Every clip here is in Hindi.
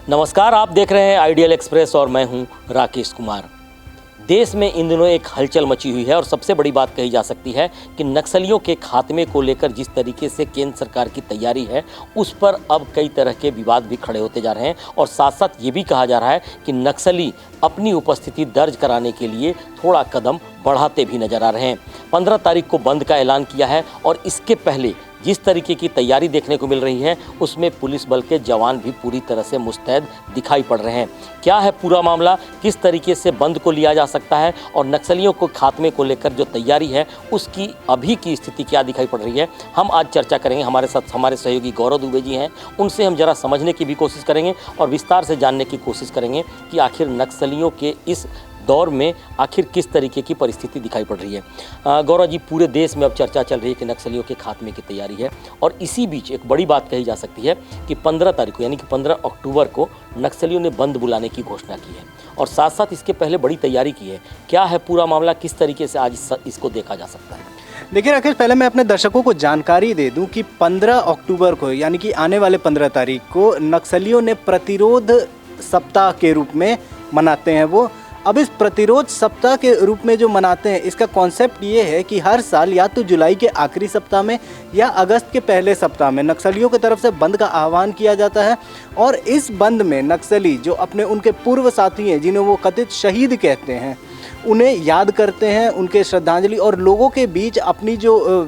नमस्कार, आप देख रहे हैं आइडियल एक्सप्रेस और मैं हूं राकेश कुमार। देश में इन दिनों एक हलचल मची हुई है और सबसे बड़ी बात कही जा सकती है कि नक्सलियों के खात्मे को लेकर जिस तरीके से केंद्र सरकार की तैयारी है उस पर अब कई तरह के विवाद भी खड़े होते जा रहे हैं और साथ साथ ये भी कहा जा रहा है कि नक्सली अपनी उपस्थिति दर्ज कराने के लिए थोड़ा कदम बढ़ाते भी नजर आ रहे हैं। 15 तारीख को बंद का ऐलान किया है और इसके पहले जिस तरीके की तैयारी देखने को मिल रही है उसमें पुलिस बल के जवान भी पूरी तरह से मुस्तैद दिखाई पड़ रहे हैं। क्या है पूरा मामला, किस तरीके से बंद को लिया जा सकता है और नक्सलियों को खात्मे को लेकर जो तैयारी है उसकी अभी की स्थिति क्या दिखाई पड़ रही है, हम आज चर्चा करेंगे। हमारे साथ हमारे सहयोगी गौरव दुबे जी हैं, उनसे हम जरा समझने की भी कोशिश करेंगे और विस्तार से जानने की कोशिश करेंगे कि आखिर नक्सलियों के इस दौर में आखिर किस तरीके की परिस्थिति दिखाई पड़ रही है। गौरव जी, पूरे देश में अब चर्चा चल रही है कि नक्सलियों के खात्मे की तैयारी है और इसी बीच एक बड़ी बात कही जा सकती है कि 15 तारीख को यानी कि 15 अक्टूबर को नक्सलियों ने बंद बुलाने की घोषणा की है और साथ साथ इसके पहले बड़ी तैयारी की है। क्या है पूरा मामला, किस तरीके से आज इसको देखा जा सकता है? देखिए राकेश, पहले मैं अपने दर्शकों को जानकारी दे दूं कि 15 अक्टूबर को यानी कि आने वाले 15 तारीख को नक्सलियों ने प्रतिरोध सप्ताह के रूप में मनाते हैं। वो अब इस प्रतिरोध सप्ताह के रूप में जो मनाते हैं इसका कॉन्सेप्ट ये है कि हर साल या तो जुलाई के आखिरी सप्ताह में या अगस्त के पहले सप्ताह में नक्सलियों की तरफ से बंद का आह्वान किया जाता है और इस बंद में नक्सली जो अपने उनके पूर्व साथी हैं जिन्हें वो कथित शहीद कहते हैं उन्हें याद करते हैं, उनके श्रद्धांजलि और लोगों के बीच अपनी जो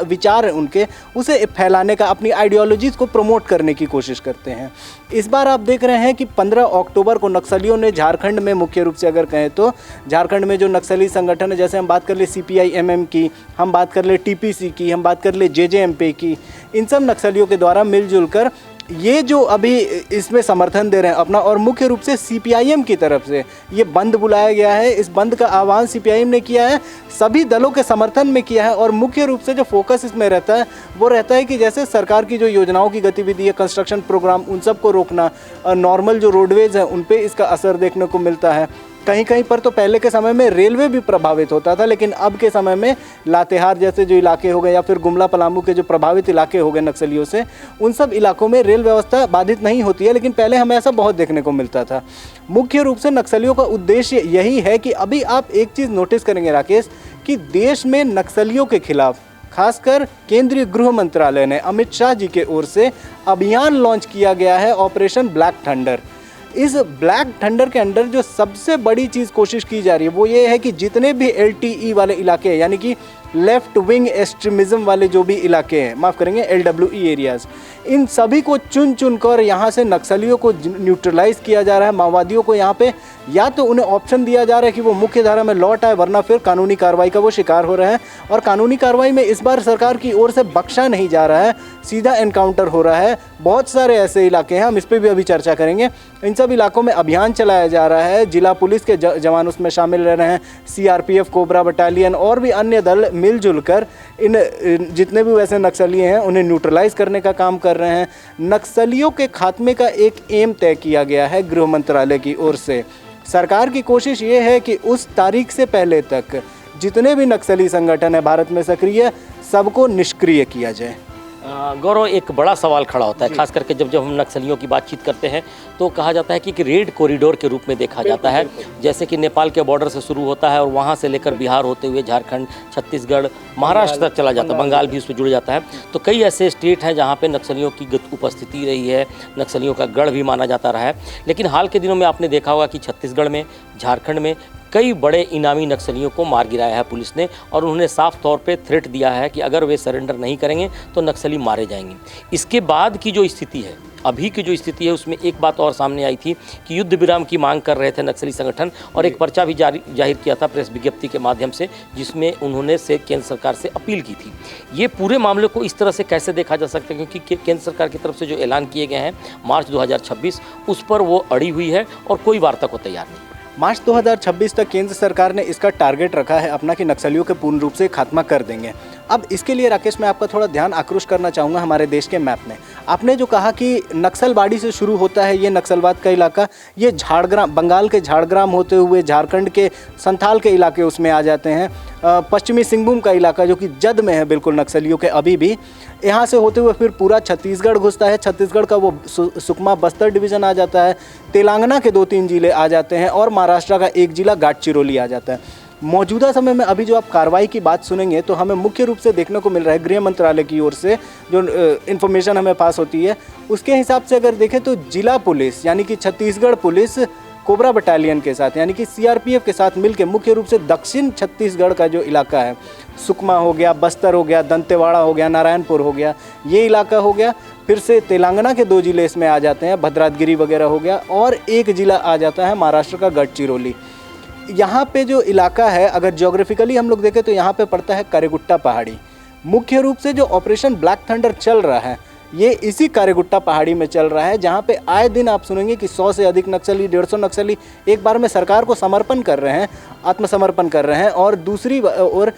विचार हैं उनके उसे फैलाने का, अपनी आइडियोलॉजीज़ को प्रमोट करने की कोशिश करते हैं। इस बार आप देख रहे हैं कि 15 अक्टूबर को नक्सलियों ने झारखंड में, मुख्य रूप से अगर कहें तो झारखंड में जो नक्सली संगठन है, जैसे हम बात कर ले CPI-MM की, हम बात कर ले TPC की, हम बात कर ले JJMP की, इन सब नक्सलियों के द्वारा मिलजुल कर ये जो अभी इसमें समर्थन दे रहे हैं अपना, और मुख्य रूप से CPIM की तरफ से ये बंद बुलाया गया है। इस बंद का आह्वान CPIM ने किया है, सभी दलों के समर्थन में किया है और मुख्य रूप से जो फोकस इसमें रहता है वो रहता है कि जैसे सरकार की जो योजनाओं की गतिविधि है, कंस्ट्रक्शन प्रोग्राम, उन सब को रोकना, नॉर्मल जो रोडवेज हैं उन पे इसका असर देखने को मिलता है। कहीं कहीं पर तो पहले के समय में रेलवे भी प्रभावित होता था, लेकिन अब के समय में लातेहार जैसे जो इलाके हो गए या फिर गुमला पलामू के जो प्रभावित इलाके हो गए नक्सलियों से, उन सब इलाकों में रेल व्यवस्था बाधित नहीं होती है, लेकिन पहले हमें ऐसा बहुत देखने को मिलता था। मुख्य रूप से नक्सलियों का उद्देश्य यही है कि अभी आप एक चीज़ नोटिस करेंगे राकेश, कि देश में नक्सलियों के खिलाफ खासकर केंद्रीय गृह मंत्रालय ने अमित शाह जी की ओर से अभियान लॉन्च किया गया है, ऑपरेशन ब्लैक थंडर। इस ब्लैक थंडर के अंडर जो सबसे बड़ी चीज़ कोशिश की जा रही है वो ये है कि जितने भी LTE वाले इलाके हैं, यानी कि लेफ्ट विंग एक्सट्रीमिज़म वाले जो भी इलाके हैं, माफ़ करेंगे LWE एरियाज़, इन सभी को चुन चुन कर यहाँ से नक्सलियों को न्यूट्रलाइज़ किया जा रहा है। माओवादियों को यहाँ पे या तो उन्हें ऑप्शन दिया जा रहा है कि वो मुख्य धारा में लौट आए, वरना फिर कानूनी कार्रवाई का वो शिकार हो रहे हैं। और कानूनी कार्रवाई में इस बार सरकार की ओर से बख्शा नहीं जा रहा है, सीधा एनकाउंटर हो रहा है। बहुत सारे ऐसे इलाके हैं, हम इस पर भी अभी चर्चा करेंगे। इन सब इलाकों में अभियान चलाया जा रहा है, जिला पुलिस के जवान उसमें शामिल रह रहे हैं, CRPF, कोबरा बटालियन और भी अन्य दल मिलजुल कर इन जितने भी वैसे नक्सली हैं उन्हें न्यूट्रलाइज करने का काम कर रहे हैं। नक्सलियों के खात्मे का एक एम तय किया गया है गृह मंत्रालय की ओर से। सरकार की कोशिश ये है कि उस तारीख से पहले तक जितने भी नक्सली संगठन है भारत में सक्रिय, सबको निष्क्रिय किया जाए। गौरव, एक बड़ा सवाल खड़ा होता है, खास करके जब हम नक्सलियों की बातचीत करते हैं तो कहा जाता है कि रेड कॉरिडोर के रूप में देखा जाता है, जैसे कि नेपाल के बॉर्डर से शुरू होता है और वहाँ से लेकर बिहार होते हुए झारखंड, छत्तीसगढ़, महाराष्ट्र तक चला जाता है, बंगाल भी उसमें जुड़ जाता है। तो कई ऐसे स्टेट हैं जहाँ पे नक्सलियों की उपस्थिति रही है, नक्सलियों का गढ़ भी माना जाता रहा है। लेकिन हाल के दिनों में आपने देखा होगा कि छत्तीसगढ़ में, झारखंड में कई बड़े इनामी नक्सलियों को मार गिराया है पुलिस ने और उन्होंने साफ तौर पे थ्रेट दिया है कि अगर वे सरेंडर नहीं करेंगे तो नक्सली मारे जाएंगे। इसके बाद की जो स्थिति है, अभी की जो स्थिति है, उसमें एक बात और सामने आई थी कि युद्ध विराम की मांग कर रहे थे नक्सली संगठन और एक पर्चा भी जाहिर किया था प्रेस विज्ञप्ति के माध्यम से, जिसमें उन्होंने केंद्र सरकार से अपील की थी। ये पूरे मामले को इस तरह से कैसे देखा जा सकता है, क्योंकि केंद्र सरकार की तरफ से जो ऐलान किए गए हैं मार्च 2026, उस पर वो अड़ी हुई है और कोई वार्ता को तैयार नहीं। मार्च 2026 तक केंद्र सरकार ने इसका टारगेट रखा है अपना कि नक्सलियों के पूर्ण रूप से खात्मा कर देंगे। अब इसके लिए राकेश मैं आपका थोड़ा ध्यान आकृष्ट करना चाहूँगा हमारे देश के मैप में। आपने जो कहा कि नक्सलबाड़ी से शुरू होता है ये नक्सलवाद का इलाका, ये झाड़ग्राम, बंगाल के झाड़ग्राम होते हुए झारखंड के संथाल के इलाके उसमें आ जाते हैं। पश्चिमी सिंहभूम का इलाका जो कि जद में है बिल्कुल नक्सलियों के अभी भी, यहाँ से होते हुए फिर पूरा छत्तीसगढ़ घुसता है। छत्तीसगढ़ का वो सुकमा बस्तर डिवीज़न आ जाता है, तेलंगाना के 2-3 जिले आ जाते हैं और महाराष्ट्र का एक जिला गाडचिरोली आ जाता है। मौजूदा समय में अभी जो आप कार्रवाई की बात सुनेंगे तो हमें मुख्य रूप से देखने को मिल रहा है गृह मंत्रालय की ओर से जो इन्फॉर्मेशन हमें पास होती है उसके हिसाब से अगर देखें तो जिला पुलिस यानी कि छत्तीसगढ़ पुलिस कोबरा बटालियन के साथ यानी कि सीआरपीएफ के साथ मिलकर मुख्य रूप से दक्षिण छत्तीसगढ़ का जो इलाका है, सुकमा हो गया, बस्तर हो गया, दंतेवाड़ा हो गया, नारायणपुर हो गया, ये इलाका हो गया। फिर से तेलंगाना के 2 जिले इसमें आ जाते हैं, भद्राद्गिरी वगैरह हो गया, और एक जिला आ जाता है महाराष्ट्र का गढ़चिरौली। यहाँ पे जो इलाका है अगर ज्योग्राफिकली हम लोग देखें तो यहाँ पे पड़ता है कारेगुट्टा पहाड़ी। मुख्य रूप से जो ऑपरेशन ब्लैक थंडर चल रहा है ये इसी कारेगुट्टा पहाड़ी में चल रहा है, जहाँ पे आए दिन आप सुनेंगे कि 100 से अधिक नक्सली, 150 नक्सली एक बार में सरकार को समर्पण कर रहे हैं, आत्मसमर्पण कर रहे हैं। और दूसरी ओर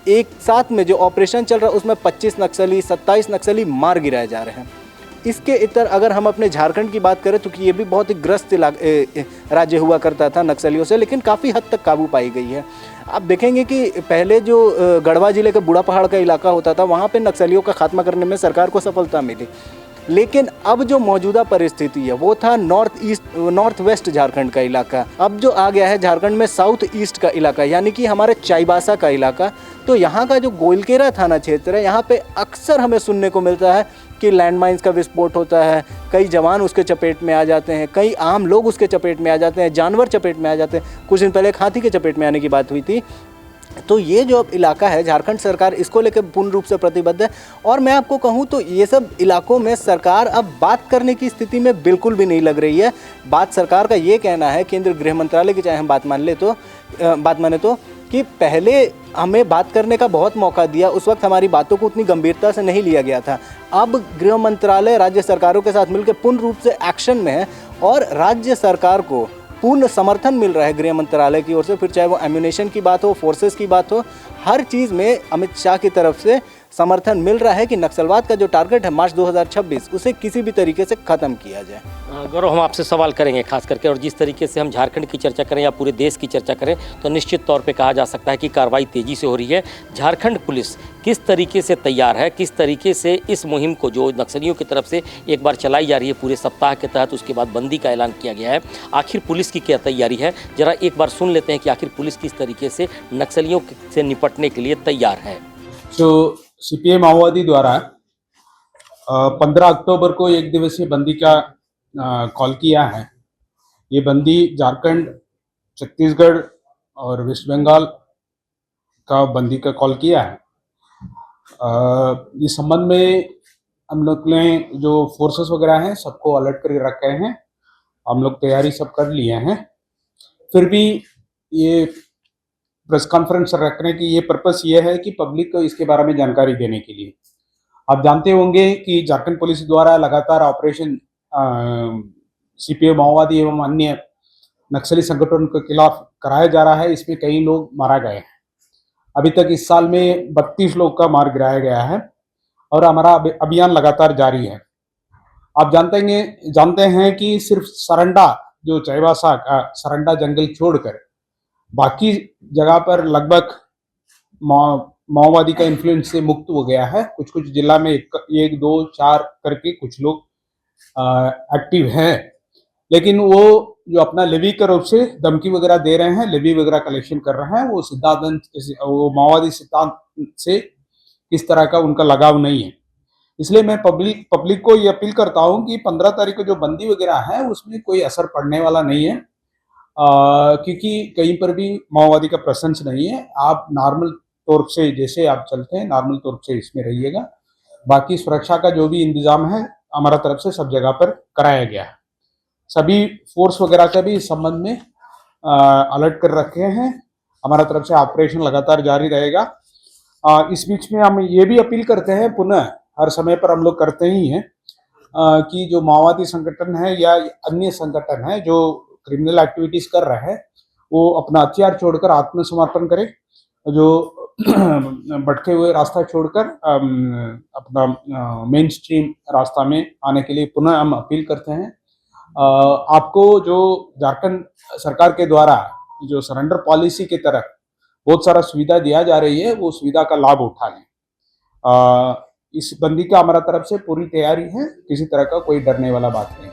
एक साथ में जो ऑपरेशन चल रहा है उसमें 25 नक्सली, 27 नक्सली मार गिराए जा रहे हैं। इसके इतर अगर हम अपने झारखंड की बात करें तो कि ये भी बहुत ही ग्रस्त राज्य हुआ करता था नक्सलियों से, लेकिन काफ़ी हद तक काबू पाई गई है। आप देखेंगे कि पहले जो गढ़वा जिले का बूढ़ा पहाड़ का इलाका होता था वहाँ पे नक्सलियों का खात्मा करने में सरकार को सफलता मिली, लेकिन अब जो मौजूदा परिस्थिति है वो था नॉर्थ वेस्ट झारखंड का इलाका। अब जो आ गया है झारखंड में साउथ ईस्ट का इलाका यानी कि हमारे चाईबासा का इलाका। तो यहाँ का जो गोइलकेरा थाना क्षेत्र है यहाँ पे अक्सर हमें सुनने को मिलता है कि लैंडमाइंस का विस्फोट होता है, कई जवान उसके चपेट में आ जाते हैं, कई आम लोग उसके चपेट में आ जाते हैं, जानवर चपेट में आ जाते हैं। कुछ दिन पहले एक हाथी के चपेट में आने की बात हुई थी। तो ये जो अब इलाका है झारखंड सरकार इसको लेकर पूर्ण रूप से प्रतिबद्ध है। और मैं आपको कहूँ तो ये सब इलाकों में सरकार अब बात करने की स्थिति में बिल्कुल भी नहीं लग रही है। बात सरकार का ये कहना है, केंद्रीय गृह मंत्रालय की चाहे हम बात माने तो कि पहले हमें बात करने का बहुत मौका दिया, उस वक्त हमारी बातों को उतनी गंभीरता से नहीं लिया गया था। अब गृह मंत्रालय राज्य सरकारों के साथ मिलकर पूर्ण रूप से एक्शन में है और राज्य सरकार को पूर्ण समर्थन मिल रहा है गृह मंत्रालय की ओर से। फिर चाहे वो एम्यूनेशन की बात हो, फोर्सेस की बात हो, हर चीज़ में अमित शाह की तरफ से समर्थन मिल रहा है कि नक्सलवाद का जो टारगेट है मार्च 2026 उसे किसी भी तरीके से ख़त्म किया जाए। गौरव, हम आपसे सवाल करेंगे खास करके, और जिस तरीके से हम झारखंड की चर्चा करें या पूरे देश की चर्चा करें तो निश्चित तौर पे कहा जा सकता है कि कार्रवाई तेज़ी से हो रही है। झारखंड पुलिस किस तरीके से तैयार है, किस तरीके से इस मुहिम को जो नक्सलियों की तरफ से एक बार चलाई जा रही है पूरे सप्ताह के तहत, उसके बाद बंदी का ऐलान किया गया है, आखिर पुलिस की क्या तैयारी है? ज़रा एक बार सुन लेते हैं कि आखिर पुलिस किस तरीके से नक्सलियों से निपटने के लिए तैयार है। जो सीपीआई माओवादी द्वारा 15 अक्टूबर को एक दिवसीय बंदी का कॉल किया है। ये बंदी झारखंड, छत्तीसगढ़ और वेस्ट बंगाल का बंदी का कॉल किया है। इस संबंध में हम लोग ने जो फोर्सेस वगैरह हैं सबको अलर्ट कर रखे हैं, हम लोग तैयारी सब कर लिए हैं। फिर भी ये प्रेस कॉन्फ्रेंस रखने की ये पर्पस ये है कि पब्लिक को इसके बारे में जानकारी देने के लिए। आप जानते होंगे कि झारखंड पुलिस द्वारा लगातार ऑपरेशन सीपीआई माओवादी एवं अन्य नक्सली संगठनों के खिलाफ कराया जा रहा है। इसमें कई लोग मारा गए हैं। अभी तक इस साल में 32 लोग का मार गिराया गया है और हमारा अभियान लगातार जारी है। आप जानते हैं कि सिर्फ सरंडा, जो चाईबासा का सरंडा जंगल छोड़कर बाकी जगह पर लगभग माओवादी का इन्फ्लुएंस से मुक्त हो गया है। कुछ कुछ जिला में 1, 2, 4 करके कुछ लोग एक्टिव हैं, लेकिन वो जो अपना लेवी के रूप से धमकी वगैरह दे रहे हैं, लेवी वगैरह कलेक्शन कर रहे हैं, वो माओवादी सिद्धांत से किस तरह का उनका लगाव नहीं है। इसलिए मैं पब्लिक को ये अपील करता हूं कि 15 तारीख को जो बंदी वगैरह है उसमें कोई असर पड़ने वाला नहीं है, क्योंकि कहीं पर भी माओवादी का प्रेजेंस नहीं है। आप नॉर्मल तौर से जैसे आप चलते हैं नॉर्मल तौर से इसमें रहिएगा। बाकी सुरक्षा का जो भी इंतजाम है हमारा तरफ से सब जगह पर कराया गया है। सभी फोर्स वगैरह का भी इस संबंध में अलर्ट कर रखे हैं। हमारा तरफ से ऑपरेशन लगातार जारी रहेगा। इस बीच में हम ये भी अपील करते हैं, पुनः हर समय पर हम लोग करते ही हैं, कि जो माओवादी संगठन है या अन्य संगठन है जो क्रिमिनल एक्टिविटीज कर रहे हैं वो अपना हथियार छोड़कर आत्मसमर्पण करें, जो भटके हुए रास्ता छोड़कर अपना मेन स्ट्रीम रास्ता में आने के लिए पुनः हम अपील करते हैं। आपको जो झारखंड सरकार के द्वारा जो सरेंडर पॉलिसी के तरह बहुत सारा सुविधा दिया जा रही है, वो सुविधा का लाभ उठा लें। इस बंदी का हमारा तरफ से पूरी तैयारी है, किसी तरह का कोई डरने वाला बात नहीं।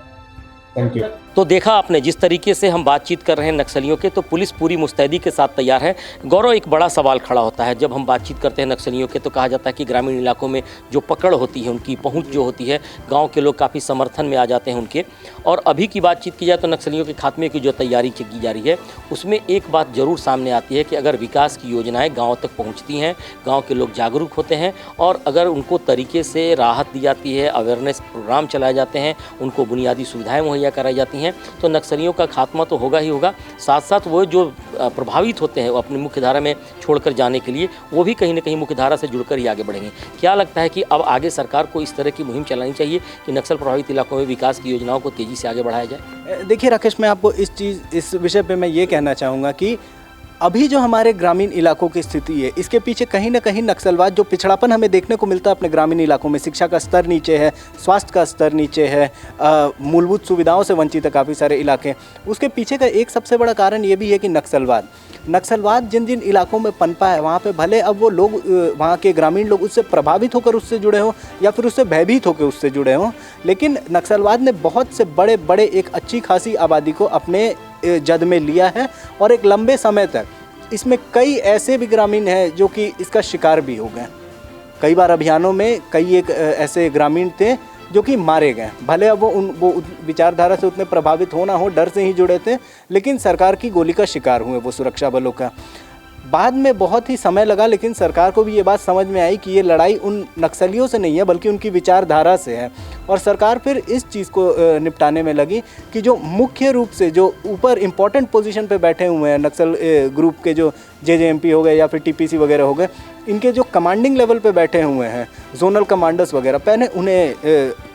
Thank you. तो देखा आपने जिस तरीके से हम बातचीत कर रहे हैं नक्सलियों के, तो पुलिस पूरी मुस्तैदी के साथ तैयार है। गौरव, एक बड़ा सवाल खड़ा होता है जब हम बातचीत करते हैं नक्सलियों के, तो कहा जाता है कि ग्रामीण इलाकों में जो पकड़ होती है, उनकी पहुंच जो होती है, गांव के लोग काफ़ी समर्थन में आ जाते हैं उनके। और अभी की बातचीत की जाए तो नक्सलियों के खात्मे की जो तैयारी की जा रही है, उसमें एक बात जरूर सामने आती है कि अगर विकास की योजनाएँ गाँव तक पहुँचती हैं, गाँव के लोग जागरूक होते हैं और अगर उनको तरीके से राहत दी जाती है, अवेयरनेस प्रोग्राम चलाए जाते हैं, उनको बुनियादी सुविधाएँ मुहैया कराई जाती हैं, तो नक्सलियों का खात्मा तो होगा ही होगा। साथ साथ वो जो प्रभावित होते हैं वो अपनी मुख्य धारा में छोड़कर जाने के लिए, वो भी कहीं ना कहीं मुख्य धारा से जुड़कर ही आगे बढ़ेंगे। क्या लगता है कि अब आगे सरकार को इस तरह की मुहिम चलानी चाहिए कि नक्सल प्रभावित इलाकों में विकास की योजनाओं को तेज़ी से आगे बढ़ाया जाए? देखिए राकेश, मैं आपको इस विषय पे मैं ये कहना चाहूँगा कि अभी जो हमारे ग्रामीण इलाकों की स्थिति है, इसके पीछे कहीं ना कहीं नक्सलवाद, जो पिछड़ापन हमें देखने को मिलता है अपने ग्रामीण इलाकों में, शिक्षा का स्तर नीचे है, स्वास्थ्य का स्तर नीचे है, मूलभूत सुविधाओं से वंचित है काफ़ी सारे इलाके। उसके पीछे का एक सबसे बड़ा कारण ये भी है कि नक्सलवाद जिन जिन इलाकों में पनपा है, वहाँ पे भले अब वो लोग, वहाँ के ग्रामीण लोग उससे प्रभावित होकर उससे जुड़े हों या फिर उससे भयभीत होकर उससे जुड़े हों, लेकिन नक्सलवाद ने बहुत से बड़े बड़े एक अच्छी खासी आबादी को अपने जद में लिया है और एक लंबे समय तक इसमें कई ऐसे भी ग्रामीण हैं जो कि इसका शिकार भी हो गए। कई बार अभियानों में कई एक ऐसे ग्रामीण थे जो कि मारे गए, भले अब वो विचारधारा से उतने प्रभावित हो ना हो, डर से ही जुड़े थे, लेकिन सरकार की गोली का शिकार हुए वो सुरक्षा बलों का। बाद में बहुत ही समय लगा, लेकिन सरकार को भी ये बात समझ में आई कि ये लड़ाई उन नक्सलियों से नहीं है बल्कि उनकी विचारधारा से है, और सरकार फिर इस चीज़ को निपटाने में लगी कि जो मुख्य रूप से जो ऊपर इम्पोर्टेंट पोजीशन पे बैठे हुए हैं नक्सल ग्रुप के, जो जेजेएमपी हो गए या फिर टीपीसी वगैरह हो गए, इनके जो कमांडिंग लेवल पे बैठे हुए हैं, जोनल कमांडर्स वगैरह, पहले उन्हें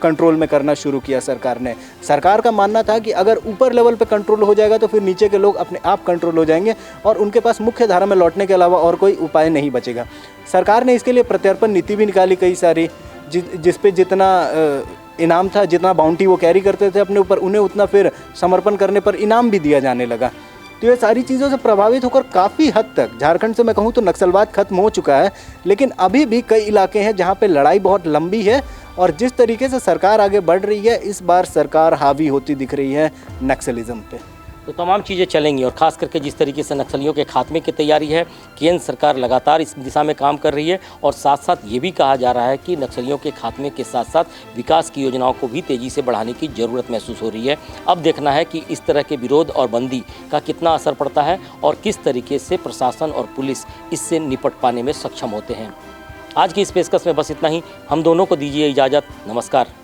कंट्रोल में करना शुरू किया सरकार ने। सरकार का मानना था कि अगर ऊपर लेवल पे कंट्रोल हो जाएगा तो फिर नीचे के लोग अपने आप कंट्रोल हो जाएंगे और उनके पास मुख्य धारा में लौटने के अलावा और कोई उपाय नहीं बचेगा। सरकार ने इसके लिए प्रत्यर्पण नीति भी निकाली कई सारी, जिस पे जितना इनाम था, जितना बाउंटी वो कैरी करते थे अपने ऊपर, उन्हें उतना फिर समर्पण करने पर इनाम भी दिया जाने लगा। तो ये सारी चीज़ों से प्रभावित होकर काफ़ी हद तक झारखंड से मैं कहूँ तो नक्सलवाद खत्म हो चुका है, लेकिन अभी भी कई इलाके हैं जहाँ पे लड़ाई बहुत लंबी है और जिस तरीके से सरकार आगे बढ़ रही है, इस बार सरकार हावी होती दिख रही है नक्सलिज्म पे। तो तमाम चीज़ें चलेंगी और ख़ास करके जिस तरीके से नक्सलियों के खात्मे की तैयारी है, केंद्र सरकार लगातार इस दिशा में काम कर रही है और साथ साथ ये भी कहा जा रहा है कि नक्सलियों के खात्मे के साथ साथ विकास की योजनाओं को भी तेज़ी से बढ़ाने की ज़रूरत महसूस हो रही है। अब देखना है कि इस तरह के विरोध और बंदी का कितना असर पड़ता है और किस तरीके से प्रशासन और पुलिस इससे निपट पाने में सक्षम होते हैं। आज की इस पेशकश में बस इतना ही। हम दोनों को दीजिए इजाज़त। नमस्कार।